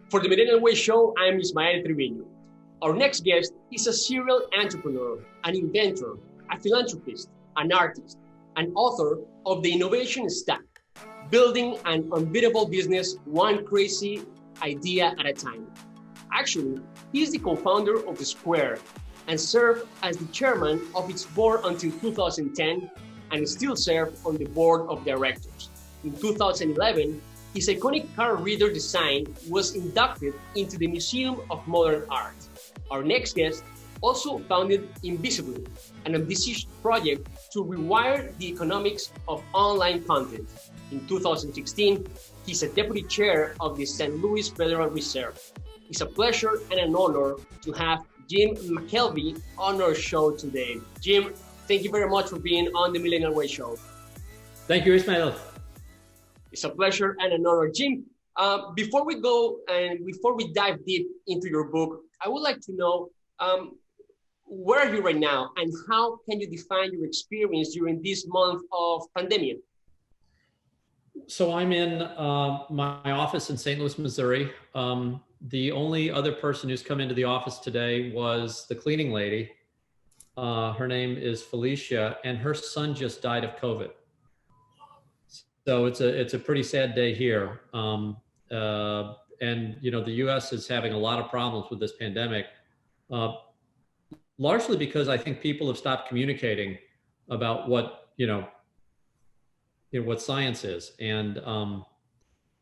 For the Millennial Way Show, I'm Ismael Trevino. Our next guest is a serial entrepreneur, an inventor, a philanthropist, an artist, an author of The Innovation Stack, building an unbeatable business one crazy idea at a time. Actually, he's the co-founder of the Square and served as the chairman of its board until 2010 and still served on the board of directors. In 2011, his iconic card reader design was inducted into the Museum of Modern Art. Our next guest also founded Invisibly, an ambitious project to rewire the economics of online content. In 2016, he's a deputy chair of the St. Louis Federal Reserve. It's a pleasure and an honor to have Jim Kelvey on our show today. Jim, thank you very much for being on the Millennial Way Show. Thank you, Ismael. It's a pleasure and an honor. Jim, before we go and before we dive deep into your book, I would like to know, where are you right now and how can you define your experience during this month of pandemic? So I'm in my office in St. Louis, Missouri. The only other person who's come into the office today was the cleaning lady. Her name is Felicia, and her son just died of COVID. So it's a pretty sad day here. And you know, the US is having a lot of problems with this pandemic, largely because I think people have stopped communicating about what, what science is. And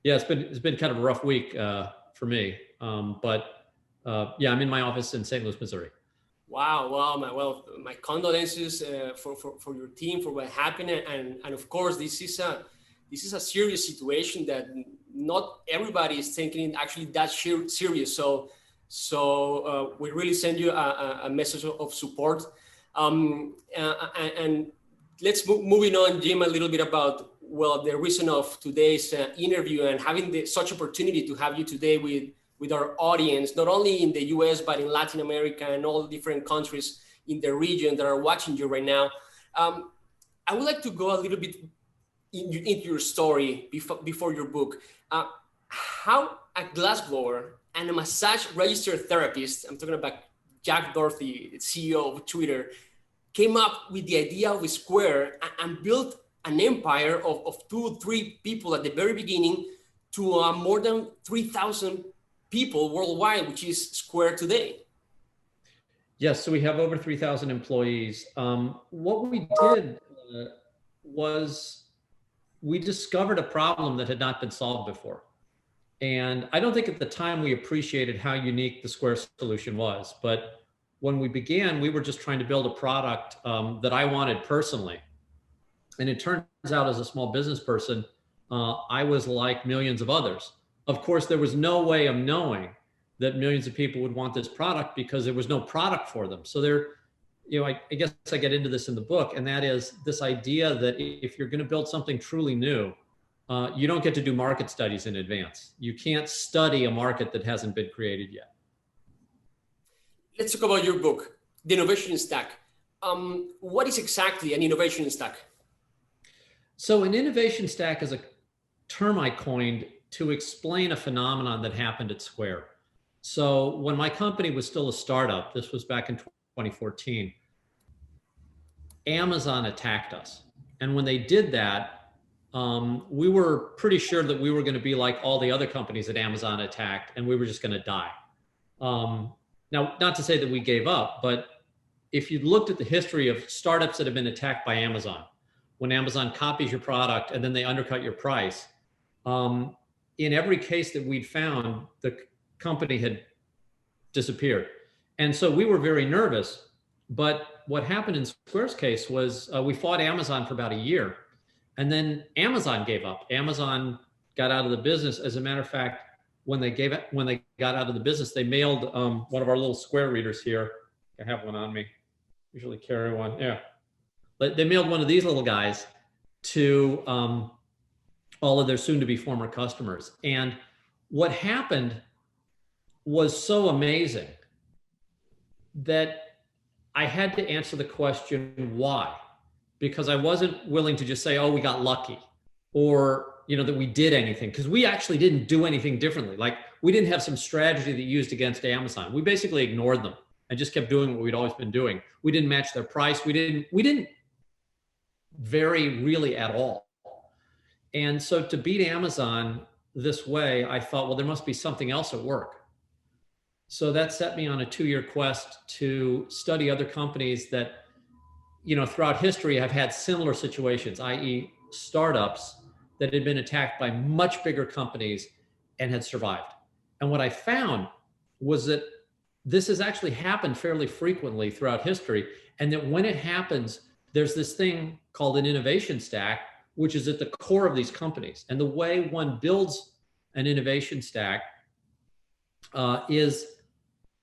yeah, it's been kind of a rough week for me. Yeah, I'm in my office in St. Louis, Missouri. Wow, my condolences for your team, for what happened. And of course, this is a serious situation that not everybody is thinking actually that serious. So we really send you a message of support. And let's moving on, Jim, a little bit about, the reason of today's interview and having such opportunity to have you today with our audience, not only in the US, but in Latin America and all the different countries in the region that are watching you right now. I would like to go a little bit into your story before your book. How a glassblower and a massage registered therapist, I'm talking about Jack Dorsey, CEO of Twitter, came up with the idea of a Square and built an empire of 2-3 people at the very beginning to more than 3,000 people worldwide, which is Square today. Yes, so we have over 3,000 employees. What we did was we discovered a problem that had not been solved before. And I don't think at the time we appreciated how unique the Square solution was. But when we began, we were just trying to build a product that I wanted personally. And it turns out, as a small business person, I was like millions of others. Of course, there was no way of knowing that millions of people would want this product because there was no product for them. So I guess I get into this in the book, and that is this idea that if you're going to build something truly new, you don't get to do market studies in advance. You can't study a market that hasn't been created yet. Let's talk about your book, The Innovation Stack. What is exactly an innovation stack? So an innovation stack is a term I coined to explain a phenomenon that happened at Square. So when my company was still a startup, this was back in 2014, Amazon attacked us. And when they did that, we were pretty sure that we were going to be like all the other companies that Amazon attacked, and we were just going to die. Now, not to say that we gave up, but if you looked at the history of startups that have been attacked by Amazon, when Amazon copies your product and then they undercut your price, in every case that we'd found, the company had disappeared. And so we were very nervous. But what happened in Square's case was we fought Amazon for about a year. And then Amazon gave up. Amazon got out of the business. As a matter of fact, when they got out of the business, they mailed one of our little Square readers here. I have one on me. Usually carry one. Yeah. But they mailed one of these little guys to all of their soon-to-be former customers. And what happened was so amazing that I had to answer the question, why? Because I wasn't willing to just say, oh, we got lucky, or that we did anything, because we actually didn't do anything differently. Like, we didn't have some strategy that used against Amazon. We basically ignored them and just kept doing what we'd always been doing. We didn't match their price. We didn't vary really at all. And so to beat Amazon this way, I thought, well, there must be something else at work. So that set me on a 2-year quest to study other companies that, throughout history have had similar situations, i.e. startups that had been attacked by much bigger companies and had survived. And what I found was that this has actually happened fairly frequently throughout history. And that when it happens, there's this thing called an innovation stack, which is at the core of these companies. And the way one builds an innovation stack is,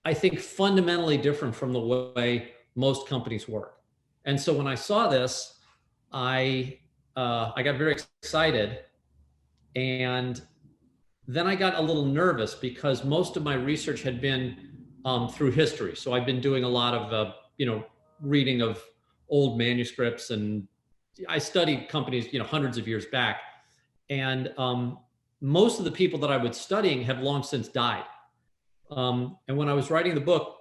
I think, fundamentally different from the way most companies work. And so when I saw this, I got very excited. And then I got a little nervous because most of my research had been through history. So I've been doing a lot of, reading of old manuscripts, and I studied companies, hundreds of years back. And most of the people that I was studying have long since died. And when I was writing the book,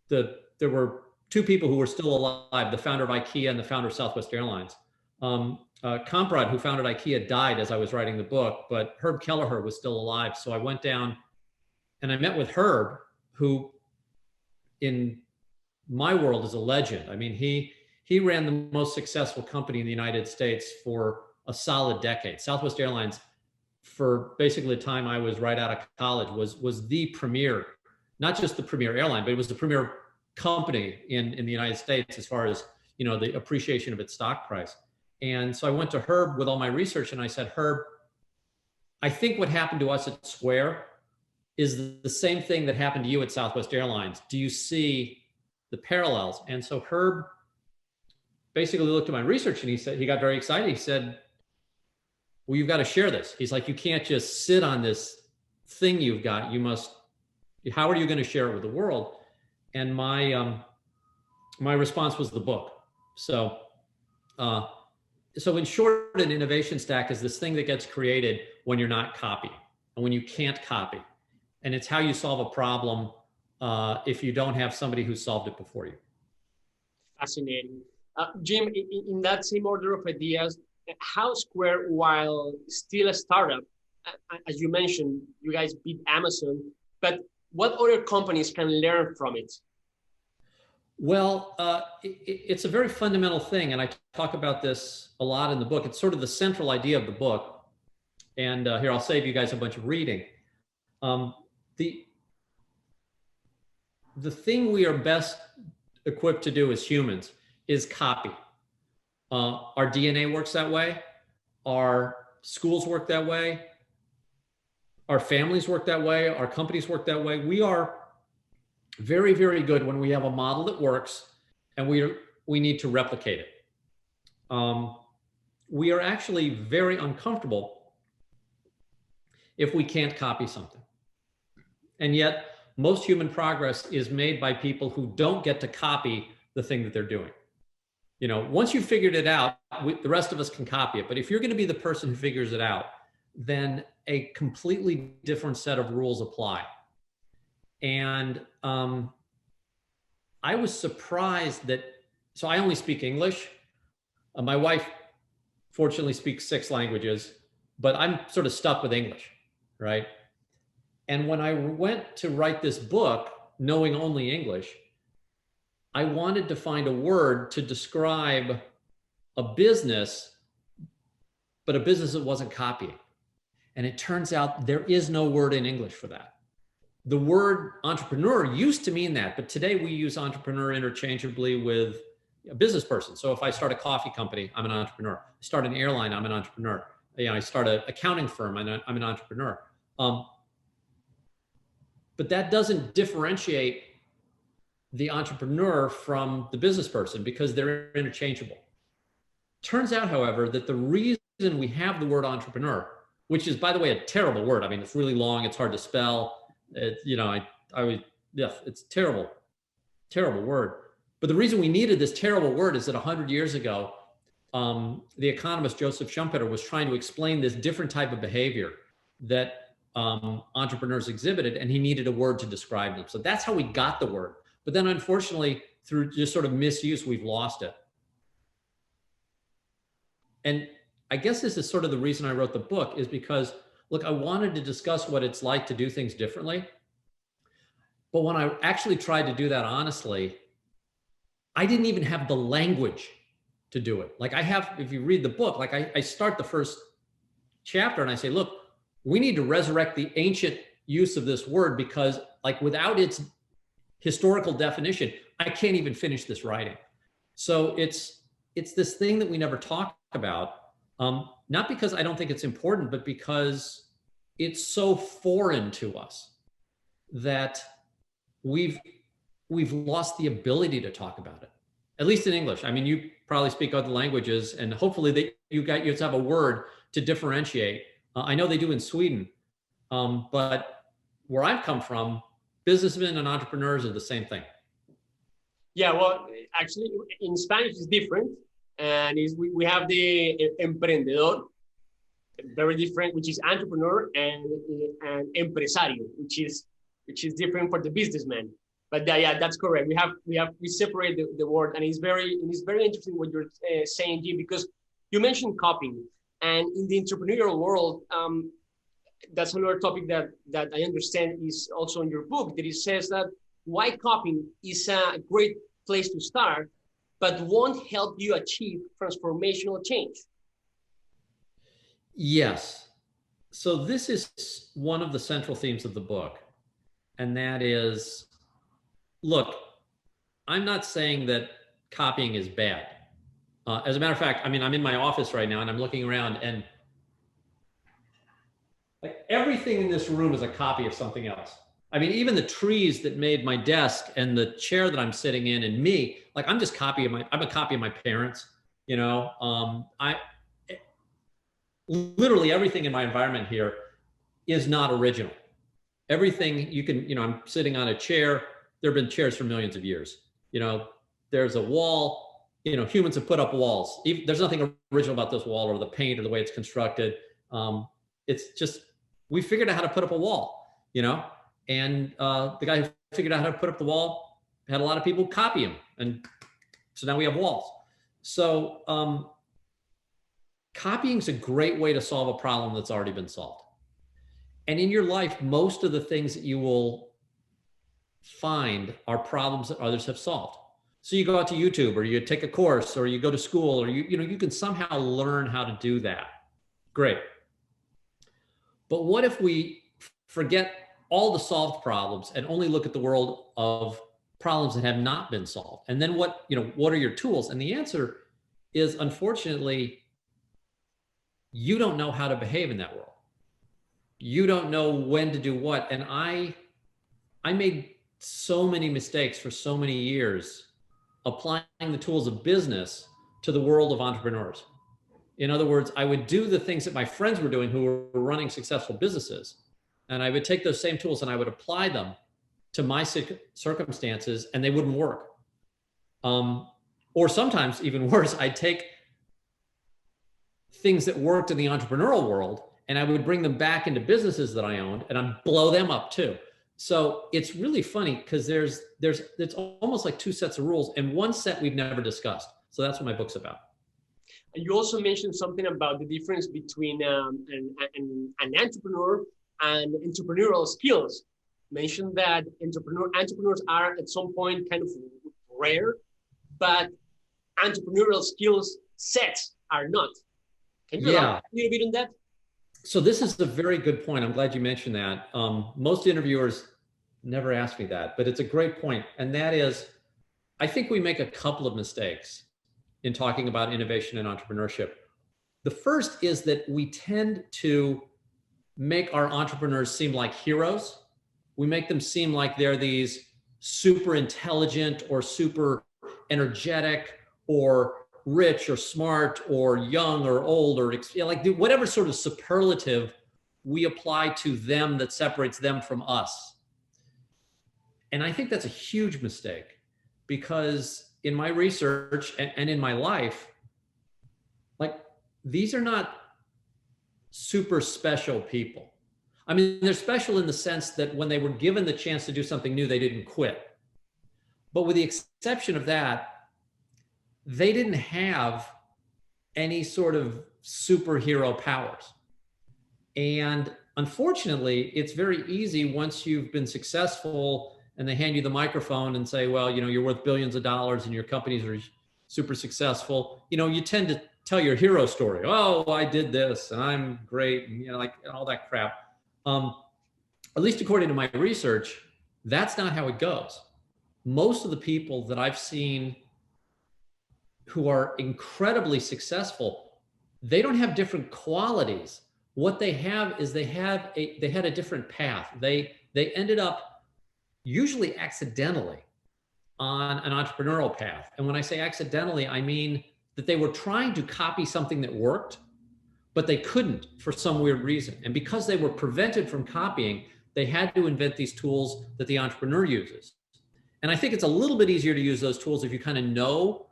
there were 2 people who were still alive, the founder of IKEA and the founder of Southwest Airlines. Kamprad, who founded IKEA, died as I was writing the book, but Herb Kelleher was still alive. So I went down and I met with Herb, who in my world is a legend. I mean, he ran the most successful company in the United States for a solid decade. Southwest Airlines, for basically the time I was right out of college, was the premier, not just the premier airline, but it was the premier company in the United States as far as, the appreciation of its stock price. And so I went to Herb with all my research and I said, Herb, I think what happened to us at Square is the same thing that happened to you at Southwest Airlines. Do you see the parallels? And so Herb basically looked at my research and he got very excited. He said, well, you've got to share this. He's like, you can't just sit on this thing you've got. How are you going to share it with the world? And my response was the book. So in short, an innovation stack is this thing that gets created when you're not copying and when you can't copy. And it's how you solve a problem if you don't have somebody who solved it before you. Fascinating. Jim, in that same order of ideas, how Square, while still a startup, as you mentioned, you guys beat Amazon, but what other companies can learn from it? Well, it's a very fundamental thing, and I talk about this a lot in the book. It's sort of the central idea of the book. And here, I'll save you guys a bunch of reading. The thing we are best equipped to do as humans is copy. Our DNA works that way. Our schools work that way. Our families work that way. Our companies work that way. We are very, very good when we have a model that works and we need to replicate it. We are actually very uncomfortable if we can't copy something. And yet, most human progress is made by people who don't get to copy the thing that they're doing. Once you've figured it out, the rest of us can copy it. But if you're going to be the person who figures it out, then a completely different set of rules apply. And I was surprised so I only speak English. My wife fortunately speaks 6 languages, but I'm sort of stuck with English, right? And when I went to write this book, knowing only English, I wanted to find a word to describe a business, but a business that wasn't copying. And it turns out there is no word in English for that. The word entrepreneur used to mean that, but today we use entrepreneur interchangeably with a business person. So if I start a coffee company, I'm an entrepreneur. I start an airline, I'm an entrepreneur. I start an accounting firm, I'm an entrepreneur. But that doesn't differentiate the entrepreneur from the business person because they're interchangeable. Turns out, however, that the reason we have the word entrepreneur, which is, by the way, a terrible word. I mean, it's really long, it's hard to spell. It's terrible, terrible word. But the reason we needed this terrible word is that 100 years ago, the economist Joseph Schumpeter was trying to explain this different type of behavior that entrepreneurs exhibited, and he needed a word to describe them. So that's how we got the word. But then unfortunately, through just sort of misuse, we've lost it. And I guess this is sort of the reason I wrote the book, is because, look, I wanted to discuss what it's like to do things differently. But when I actually tried to do that honestly, I didn't even have the language to do it. Like I have, if you read the book, like I start the first chapter and I say, look, we need to resurrect the ancient use of this word, because like without its historical definition, I can't even finish this writing. So it's this thing that we never talk about, not because I don't think it's important, but because it's so foreign to us that we've lost the ability to talk about it, at least in English. I mean, you probably speak other languages, and hopefully you have a word to differentiate. I know they do in Sweden, but where I've come from, businessmen and entrepreneurs are the same thing. Yeah, well, actually, in Spanish it's different, and we have the emprendedor, very different, which is entrepreneur, and empresario, which is different for the businessman. But yeah, that's correct. We separate the word, and it's very interesting what you're saying, Jim, because you mentioned copying, and in the entrepreneurial world, that's another topic that I understand is also in your book, that it says that why copying is a great place to start, but won't help you achieve transformational change. Yes. So this is one of the central themes of the book. And that is, look, I'm not saying that copying is bad. As a matter of fact, I mean, I'm in my office right now and I'm looking around, and like everything in this room is a copy of something else. I mean, even the trees that made my desk and the chair that I'm sitting in and me, like I'm a copy of my parents, you know. Literally everything in my environment here is not original. Everything I'm sitting on a chair. There have been chairs for millions of years. You know, there's a wall, humans have put up walls. There's nothing original about this wall or the paint or the way it's constructed. It's just, we figured out how to put up a wall, and the guy who figured out how to put up the wall had a lot of people copy him. And so now we have walls. So copying is a great way to solve a problem that's already been solved. And in your life, most of the things that you will find are problems that others have solved. So you go out to YouTube, or you take a course, or you go to school, or you can somehow learn how to do that. Great. But what if we forget all the solved problems and only look at the world of problems that have not been solved? And then what are your tools? And the answer is, unfortunately, you don't know how to behave in that world. You don't know when to do what. And I made so many mistakes for so many years applying the tools of business to the world of entrepreneurs. In other words, I would do the things that my friends were doing who were running successful businesses. And I would take those same tools and I would apply them to my circumstances, and they wouldn't work. Or sometimes even worse, I'd take things that worked in the entrepreneurial world and I would bring them back into businesses that I owned, and I'd blow them up too. So it's really funny because it's almost like two sets of rules, and one set we've never discussed. So that's what my book's about. And you also mentioned something about the difference between an entrepreneur and entrepreneurial skills. Mentioned that entrepreneurs are at some point kind of rare, but entrepreneurial skills sets are not. Can you elaborate a little bit on that? So this is a very good point. I'm glad you mentioned that. Most interviewers never ask me that, but it's a great point. And that is, I think we make a couple of mistakes in talking about innovation and entrepreneurship. The first is that we tend to make our entrepreneurs seem like heroes. We make them seem like they're these super intelligent or super energetic or rich or smart or young or old or like whatever sort of superlative we apply to them that separates them from us. And I think that's a huge mistake, because in my research and in my life, like, these are not super special people. I mean, they're special in the sense that when they were given the chance to do something new, they didn't quit. But with the exception of that, they didn't have any sort of superhero powers. And unfortunately, it's very easy once you've been successful and they hand you the microphone and say, well, you're worth billions of dollars and your companies are super successful. You tend to tell your hero story. Oh, I did this and I'm great. And, like all that crap. At least according to my research, that's not how it goes. Most of the people that I've seen who are incredibly successful, they don't have different qualities. What they have is they had a different path. They ended up usually accidentally on an entrepreneurial path. And when I say accidentally, I mean that they were trying to copy something that worked, but they couldn't for some weird reason. And because they were prevented from copying, they had to invent these tools that the entrepreneur uses. And I think it's a little bit easier to use those tools if you kind of know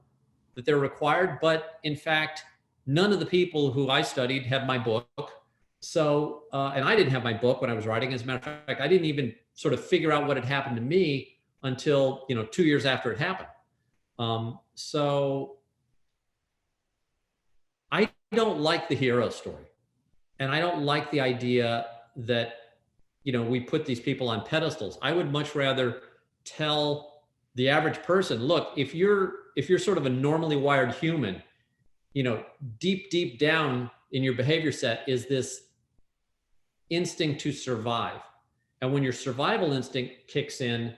that they're required. But in fact, none of the people who I studied had my book. So, and I didn't have my book when I was writing. As a matter of fact, I didn't even sort of figure out what had happened to me until, 2 years after it happened. So I don't like the hero story. And I don't like the idea that, we put these people on pedestals. I would much rather tell the average person, look, if you're sort of a normally wired human, deep down in your behavior set is this instinct to survive. And when your survival instinct kicks in,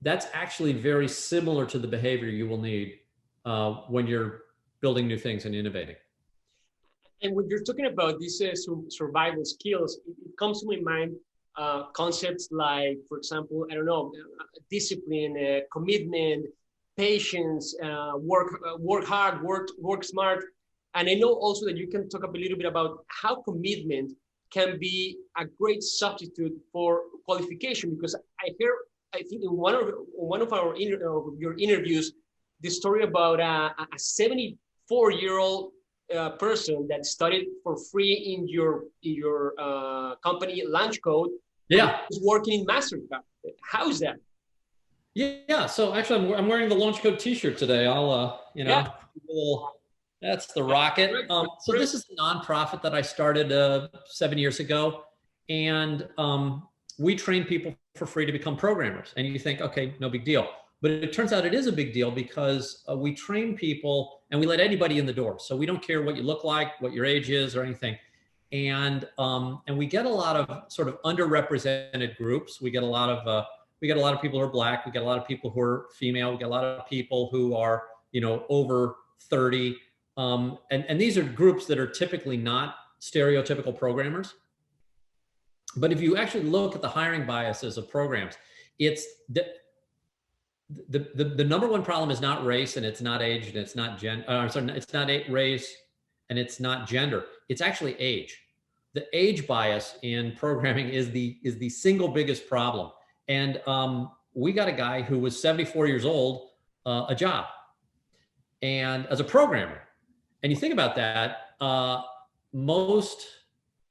that's actually very similar to the behavior you will need when you're building new things and innovating. And when you're talking about these survival skills, it comes to my mind concepts like, for example, I don't know, discipline, commitment, patience, work hard, work smart. And I know also that you can talk a little bit about how commitment can be a great substitute for qualification, because I think in one of your interviews, the story about a 74-year-old person that studied for free in your company Launch Code. Yeah, is working in MasterCard. How is that? Yeah. So actually, I'm wearing the Launch Code T-shirt today. I'll that's the rocket. So this is a nonprofit that I started 7 years ago, and we train people for free to become programmers. And you think, okay, no big deal. But it turns out it is a big deal because we train people and we let anybody in the door. So we don't care what you look like, what your age is, or anything. And we get a lot of sort of underrepresented groups. We get a lot of people who are Black. We get a lot of people who are female. We get a lot of people who are over 30. And these are groups that are typically not stereotypical programmers. But if you actually look at the hiring biases of programs, it's the number one problem is not race, and it's not age, and it's not it's not race, and it's not gender. It's actually age. The age bias in programming is the single biggest problem. And we got a guy who was 74 years old, a job, and as a programmer. And you think about that, most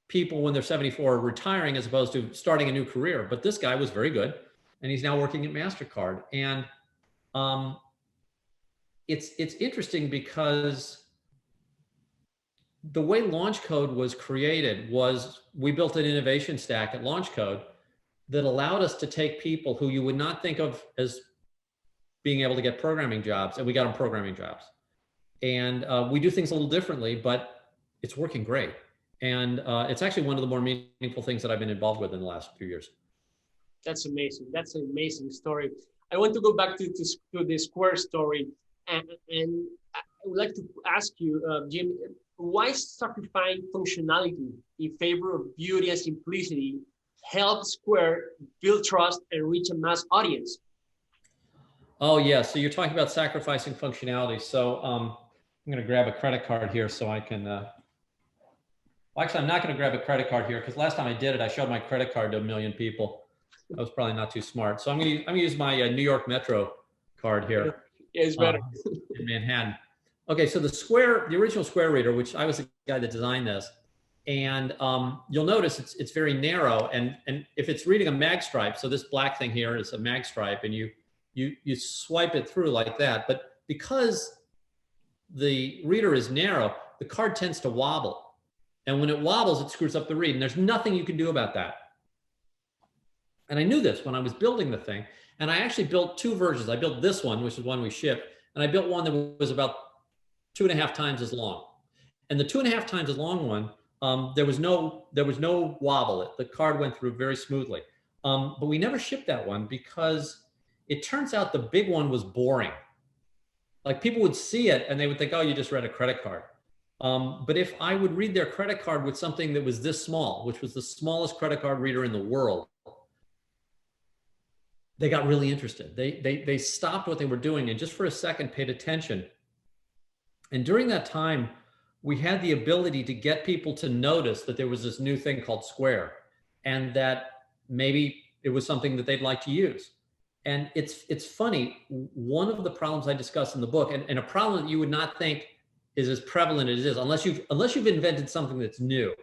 people when they're 74 are retiring as opposed to starting a new career. But this guy was very good, and he's now working at MasterCard. And it's interesting because the way Launch Code was created was we built an innovation stack at Launch Code that allowed us to take people who you would not think of as being able to get programming jobs, and we got them programming jobs. And we do things a little differently, but it's working great. And it's actually one of the more meaningful things that I've been involved with in the last few years. That's amazing. That's an amazing story. I want to go back to the Square story. And I would like to ask you, Jim, why sacrificing functionality in favor of beauty and simplicity help Square build trust and reach a mass audience? Oh, yeah. So you're talking about sacrificing functionality. So I'm going to grab a credit card here so I can... well, actually, I'm not going to grab a credit card here because last time I did it, I showed my credit card to 1 million people. That was probably not too smart. So I'm going to use my New York Metro card here. Yeah, it's better. In Manhattan. Okay, so the original Square reader, which I was the guy that designed this, And you'll notice it's very narrow. And if it's reading a mag stripe, so this black thing here is a mag stripe, and you swipe it through like that. But because the reader is narrow, the card tends to wobble. And when it wobbles, it screws up the read. And there's nothing you can do about that. And I knew this when I was building the thing. And I actually built two versions. I built this one, which is one we shipped. And I built one that was about 2.5 times as long. And the 2.5 times as long one, there was no wobble. The card went through very smoothly. But we never shipped that one because it turns out the big one was boring. Like people would see it and they would think, oh, you just read a credit card. But if I would read their credit card with something that was this small, which was the smallest credit card reader in the world, they got really interested. They stopped what they were doing and just for a second paid attention. And during that time, we had the ability to get people to notice that there was this new thing called Square and that maybe it was something that they'd like to use. And it's funny, one of the problems I discuss in the book, and a problem that you would not think is as prevalent as it is, unless you've invented something that's new,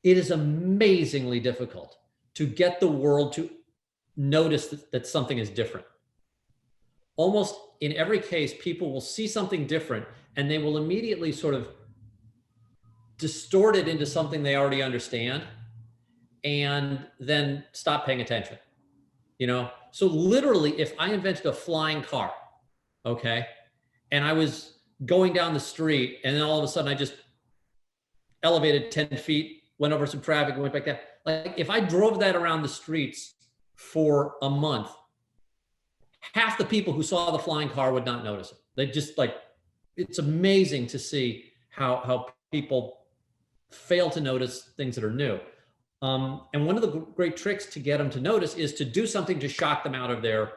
it is amazingly difficult to get the world to notice that something is different. Almost in every case, people will see something different and they will immediately sort of distort it into something they already understand and then stop paying attention. You know, so literally if I invented a flying car, okay, and I was going down the street and then all of a sudden I just elevated 10 feet, went over some traffic and went back down. Like if I drove that around the streets for a month, half the people who saw the flying car would not notice it. They just like, it's amazing to see how people fail to notice things that are new. And one of the great tricks to get them to notice is to do something to shock them out of their,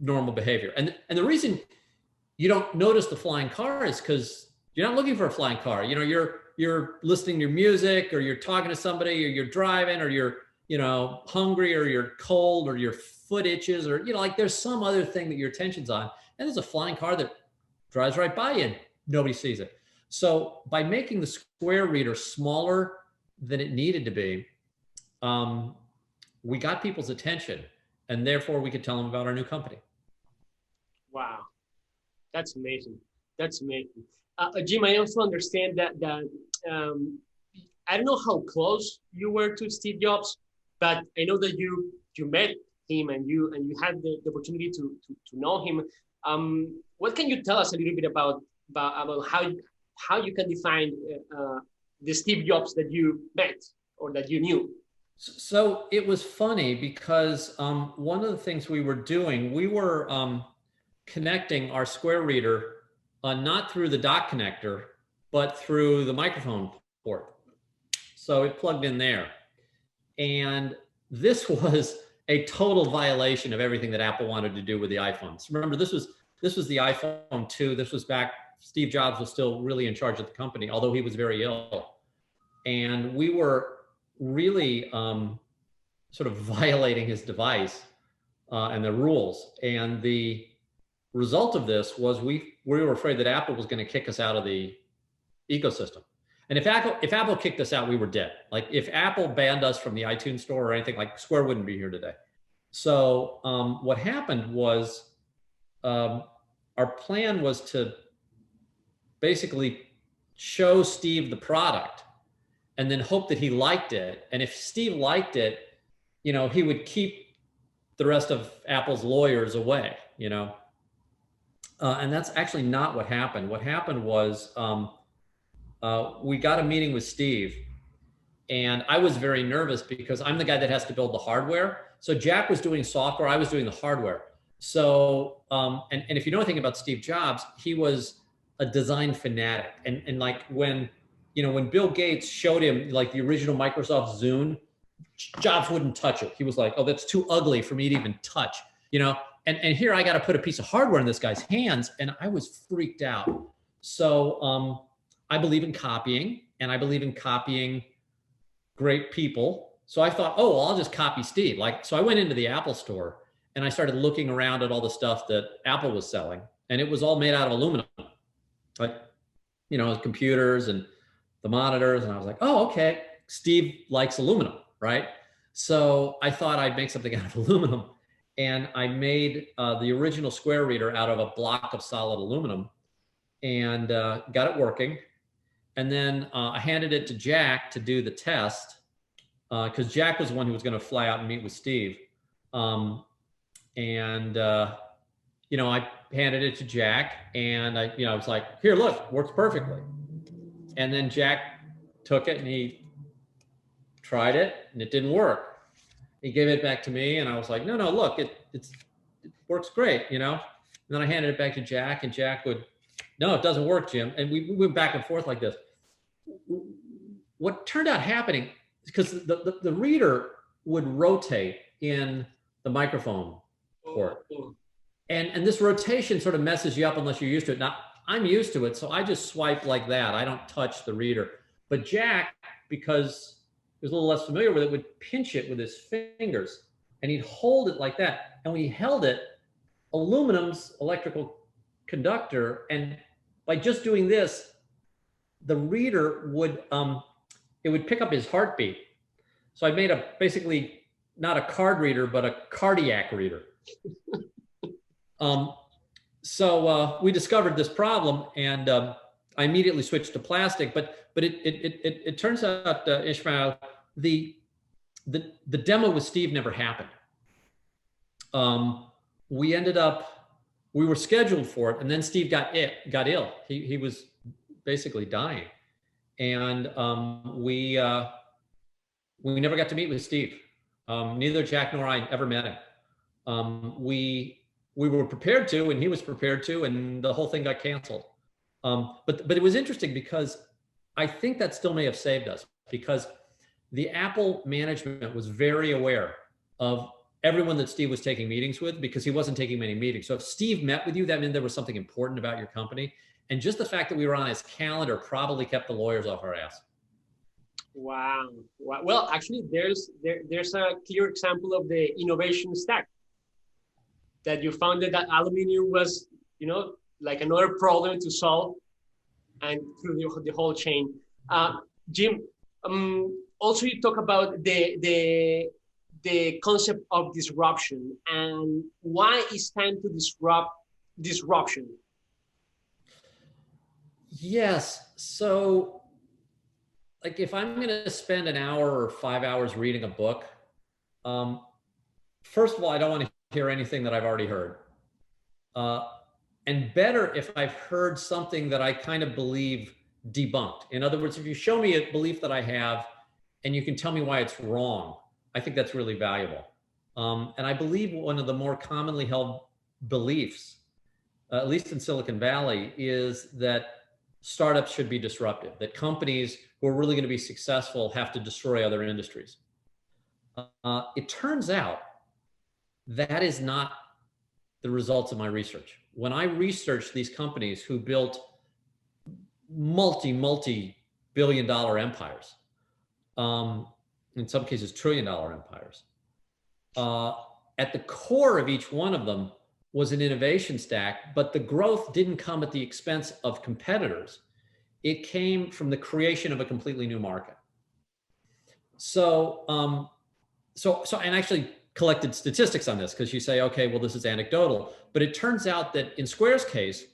normal behavior. And the reason you don't notice the flying car is because you're not looking for a flying car. You're listening to your music, or you're talking to somebody, or you're driving, or you're, hungry, or you're cold, or your foot itches, or, like there's some other thing that your attention's on. And there's a flying car that drives right by you and nobody sees it. So by making the Square reader smaller than it needed to be, we got people's attention, and therefore we could tell them about our new company. Wow, that's amazing. That's amazing. Jim, I also understand that I don't know how close you were to Steve Jobs, but I know that you met him and you had the opportunity to know him. What can you tell us a little bit about how you can define the Steve Jobs that you met or that you knew? So it was funny because one of the things we were doing, we were connecting our Square reader not through the dock connector, but through the microphone port. So it plugged in there. And this was a total violation of everything that Apple wanted to do with the iPhones. Remember, this was the iPhone 2. This was back, Steve Jobs was still really in charge of the company, although he was very ill. And we were really sort of violating his device and the rules. And the result of this was we were afraid that Apple was going to kick us out of the ecosystem. And if Apple kicked us out, we were dead. Like if Apple banned us from the iTunes store or anything, like Square wouldn't be here today. So what happened was our plan was to basically show Steve the product and then hope that he liked it. And if Steve liked it, he would keep the rest of Apple's lawyers away, and that's actually not what happened. What happened was we got a meeting with Steve, and I was very nervous because I'm the guy that has to build the hardware. So Jack was doing software, I was doing the hardware. So, and if you know anything about Steve Jobs, he was a design fanatic. And like when Bill Gates showed him like the original Microsoft Zune, Jobs wouldn't touch it. He was like, oh, that's too ugly for me to even touch, and here I got to put a piece of hardware in this guy's hands. And I was freaked out. So I believe in copying, and I believe in copying great people. So I thought, oh, well, I'll just copy Steve. So I went into the Apple store and I started looking around at all the stuff that Apple was selling, and it was all made out of aluminum, computers and the monitors, and I was like, oh, okay, Steve likes aluminum, right? So I thought I'd make something out of aluminum, and I made the original square reader out of a block of solid aluminum, and got it working. And then I handed it to Jack to do the test, because Jack was the one who was going to fly out and meet with Steve. I handed it to Jack, and I was like, here, look, works perfectly. And then Jack took it and he tried it, and it didn't work. He gave it back to me, and I was like, no, look, it works great, And then I handed it back to Jack, and Jack would, no, it doesn't work, Jim. And we went back and forth like this. What turned out happening, because the reader would rotate in the microphone port. And this rotation sort of messes you up unless you're used to it. Now, I'm used to it, so I just swipe like that. I don't touch the reader. But Jack, because he was a little less familiar with it, would pinch it with his fingers, and he'd hold it like that. And when he held it, aluminum's electrical conductor, and by just doing this, the reader would, it would pick up his heartbeat. So I made basically not a card reader, but a cardiac reader. So we discovered this problem, and I immediately switched to plastic. But it turns out, Ishmael, the demo with Steve never happened. We were scheduled for it, and then Steve got ill. He was basically dying, and we never got to meet with Steve. Neither Jack nor I ever met him. We were prepared to, and he was prepared to, and the whole thing got canceled. But it was interesting, because I think that still may have saved us, because the Apple management was very aware of everyone that Steve was taking meetings with, because he wasn't taking many meetings. So if Steve met with you, that meant there was something important about your company. And just the fact that we were on his calendar probably kept the lawyers off our ass. Wow. Well, actually, there's a clear example of the innovation stack, that you found that aluminum was, like another problem to solve, and through the whole chain. Jim, also you talk about the concept of disruption, and why it's time to disrupt disruption. Yes. So, like, if I'm going to spend an hour or 5 hours reading a book, first of all, I don't want to hear anything that I've already heard. And better if I've heard something that I kind of believe debunked. In other words, if you show me a belief that I have and you can tell me why it's wrong, I think that's really valuable. And I believe one of the more commonly held beliefs, at least in Silicon Valley, is that startups should be disruptive, that companies who are really going to be successful have to destroy other industries. It turns out that is not the results of my research. When I researched these companies who built multi-billion-dollar empires, in some cases trillion-dollar empires, at the core of each one of them was an innovation stack, but the growth didn't come at the expense of competitors. It came from the creation of a completely new market. So and actually collected statistics on this, because you say, okay, well, this is anecdotal, but it turns out that in Square's case,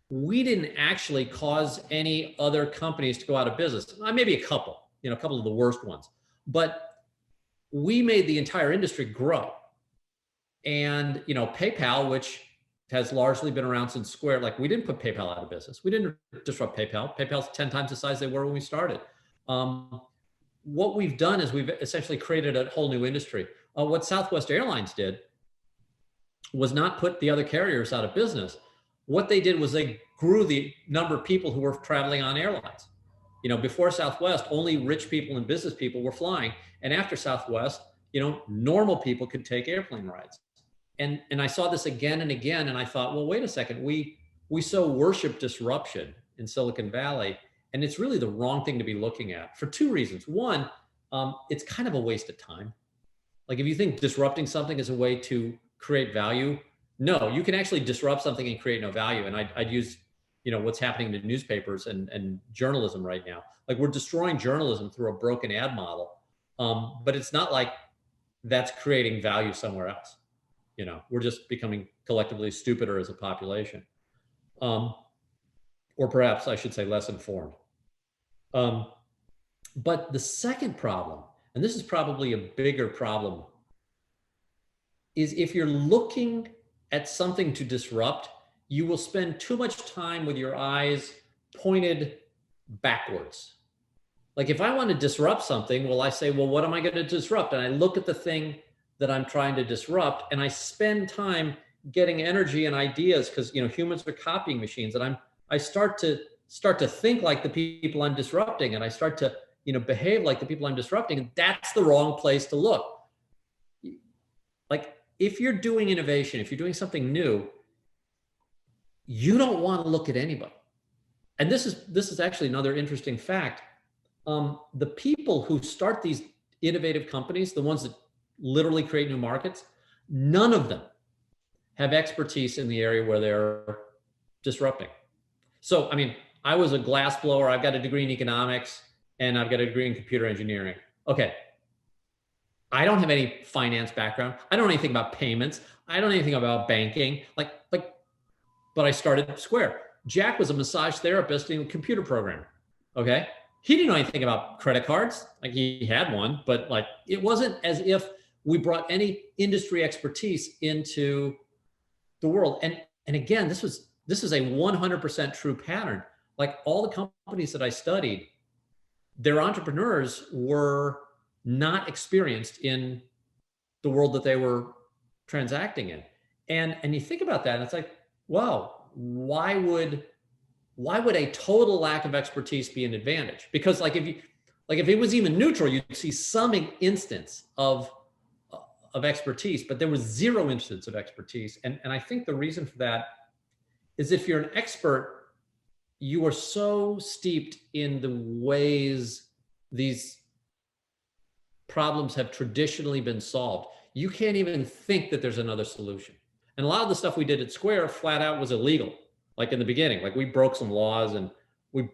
we didn't actually cause any other companies to go out of business. Maybe a couple of the worst ones, but we made the entire industry grow. And, PayPal, which has largely been around since Square, like, we didn't put PayPal out of business. We didn't disrupt PayPal. PayPal's 10 times the size they were when we started. What we've done is we've essentially created a whole new industry. What Southwest Airlines did was not put the other carriers out of business. What they did was they grew the number of people who were traveling on airlines. Before Southwest, only rich people and business people were flying. And after Southwest, normal people could take airplane rides. And I saw this again and again, and I thought, well, wait a second, we so worship disruption in Silicon Valley, and it's really the wrong thing to be looking at for two reasons. One, it's kind of a waste of time. Like, if you think disrupting something is a way to create value, no, you can actually disrupt something and create no value. And I'd use what's happening to newspapers and journalism right now. Like, we're destroying journalism through a broken ad model. But it's not like that's creating value somewhere else. We're just becoming collectively stupider as a population. Or perhaps I should say less informed. But the second problem, and this is probably a bigger problem, is if you're looking at something to disrupt, you will spend too much time with your eyes pointed backwards. Like, if I want to disrupt something, well, I say, well, what am I going to disrupt? And I look at the thing that I'm trying to disrupt, and I spend time getting energy and ideas, because humans are copying machines, and I start to think like the people I'm disrupting, and I start to behave like the people I'm disrupting, and that's the wrong place to look. Like, if you're doing innovation, if you're doing something new, you don't want to look at anybody. And this is actually another interesting fact. The people who start these innovative companies, the ones that literally create new markets, none of them have expertise in the area where they're disrupting. So, I mean, I was a glass blower. I've got a degree in economics and I've got a degree in computer engineering. Okay. I don't have any finance background. I don't know anything about payments. I don't know anything about banking. But I started Square. Jack was a massage therapist and a computer programmer. Okay. He didn't know anything about credit cards. Like, he had one, but like, it wasn't as if we brought any industry expertise into the world. And again, this is a 100% true pattern. Like, all the companies that I studied, their entrepreneurs were not experienced in the world that they were transacting in. And you think about that, and it's like, wow, why would a total lack of expertise be an advantage? Because if it was even neutral, you'd see some instance of expertise, but there was zero instance of expertise. And I think the reason for that is, if you're an expert, you are so steeped in the ways these problems have traditionally been solved, you can't even think that there's another solution. And a lot of the stuff we did at Square flat out was illegal. Like, in the beginning, like, we broke some laws, and we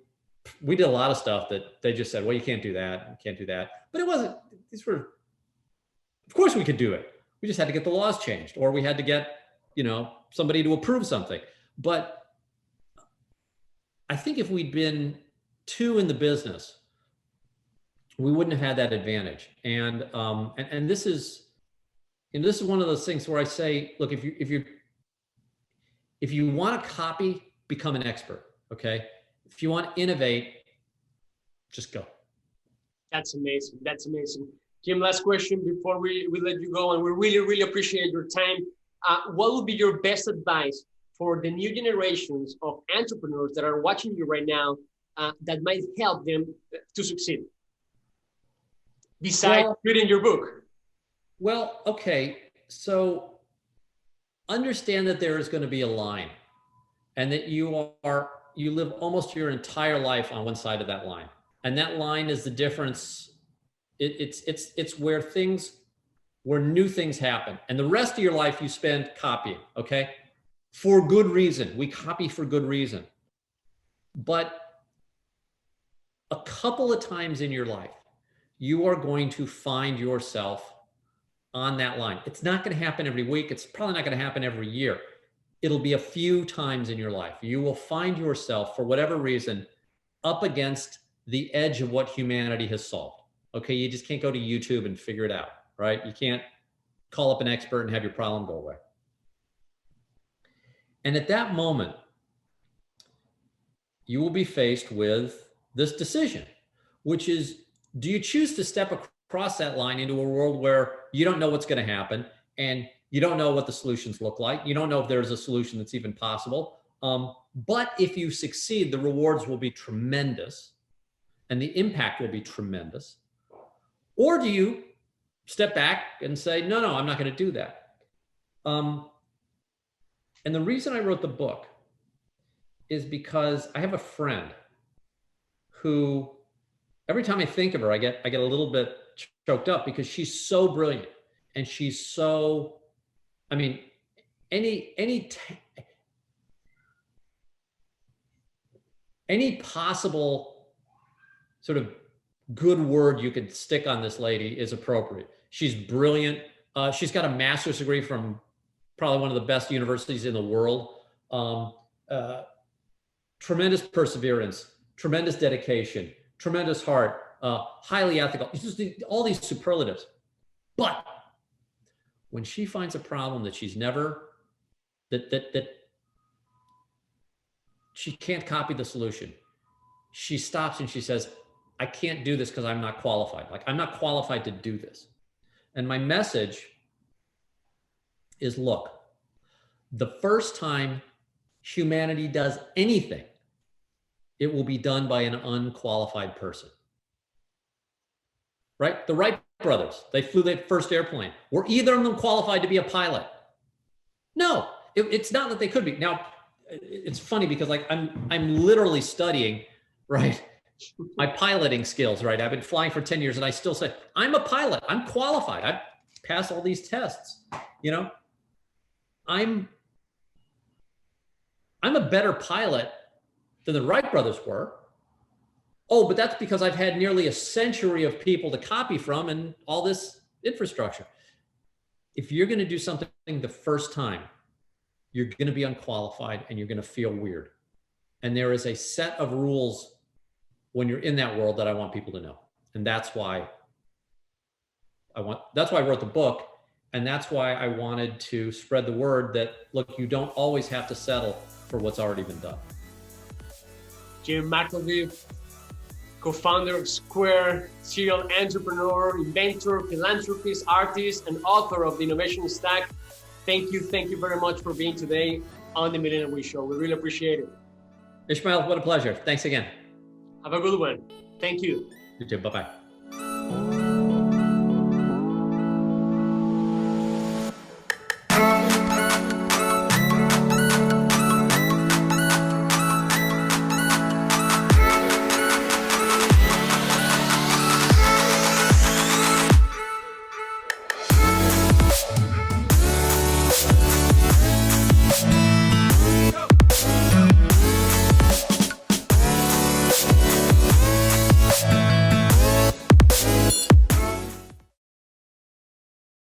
did a lot of stuff that they just said, well, you can't do that, you can't do that. But it wasn't, of course we could do it. We just had to get the laws changed, or we had to get, somebody to approve something. But I think if we'd been too in the business, we wouldn't have had that advantage. And this is one of those things where I say, look, if you want to copy, become an expert. Okay. If you want to innovate, just go. That's amazing. That's amazing. Jim, last question before we let you go, and we really, really appreciate your time. What would be your best advice for the new generations of entrepreneurs that are watching you right now, that might help them to succeed, besides reading your book? Well, okay. So understand that there is going to be a line, and that you live almost your entire life on one side of that line. And that line is the difference. It's where new things happen. And the rest of your life you spend copying, okay? For good reason. We copy for good reason. But a couple of times in your life, you are going to find yourself on that line. It's not going to happen every week. It's probably not going to happen every year. It'll be a few times in your life. You will find yourself, for whatever reason, up against the edge of what humanity has solved. Okay, you just can't go to YouTube and figure it out, right? You can't call up an expert and have your problem go away. And at that moment, you will be faced with this decision, which is, do you choose to step across that line into a world where you don't know what's going to happen, and you don't know what the solutions look like? You don't know if there's a solution that's even possible. But if you succeed, the rewards will be tremendous and the impact will be tremendous. Or do you step back and say, no, I'm not going to do that? And the reason I wrote the book is because I have a friend who, every time I think of her, I get a little bit choked up, because she's so brilliant, and she's so, I mean, any possible sort of good word you could stick on this lady is appropriate. She's brilliant. She's got a master's degree from probably one of the best universities in the world. Tremendous perseverance, tremendous dedication, tremendous heart, highly ethical. It's just all these superlatives. But when she finds a problem that she's never, that she can't copy the solution, she stops and she says, I can't do this because I'm not qualified. Like, I'm not qualified to do this. And my message is, look, the first time humanity does anything, it will be done by an unqualified person. Right? The Wright brothers, they flew their first airplane. Were either of them qualified to be a pilot? No, it's not that they could be. Now, it's funny because like I'm literally studying, right, my piloting skills, right? I've been flying for 10 years and I still say, I'm a pilot. I'm qualified. I've passed all these tests. You know, I'm a better pilot than the Wright brothers were. Oh, but that's because I've had nearly a century of people to copy from and all this infrastructure. If you're going to do something the first time, you're going to be unqualified and you're going to feel weird. And there is a set of rules when you're in that world that I want people to know. And that's why I wrote the book. And that's why I wanted to spread the word that, look, you don't always have to settle for what's already been done. Jim McElvey, co-founder of Square, serial entrepreneur, inventor, philanthropist, artist, and author of The Innovation Stack. Thank you very much for being today on the Millennial We Show. We really appreciate it. Ishmael, what a pleasure. Thanks again. Have a good one. Thank you. You too. Bye-bye.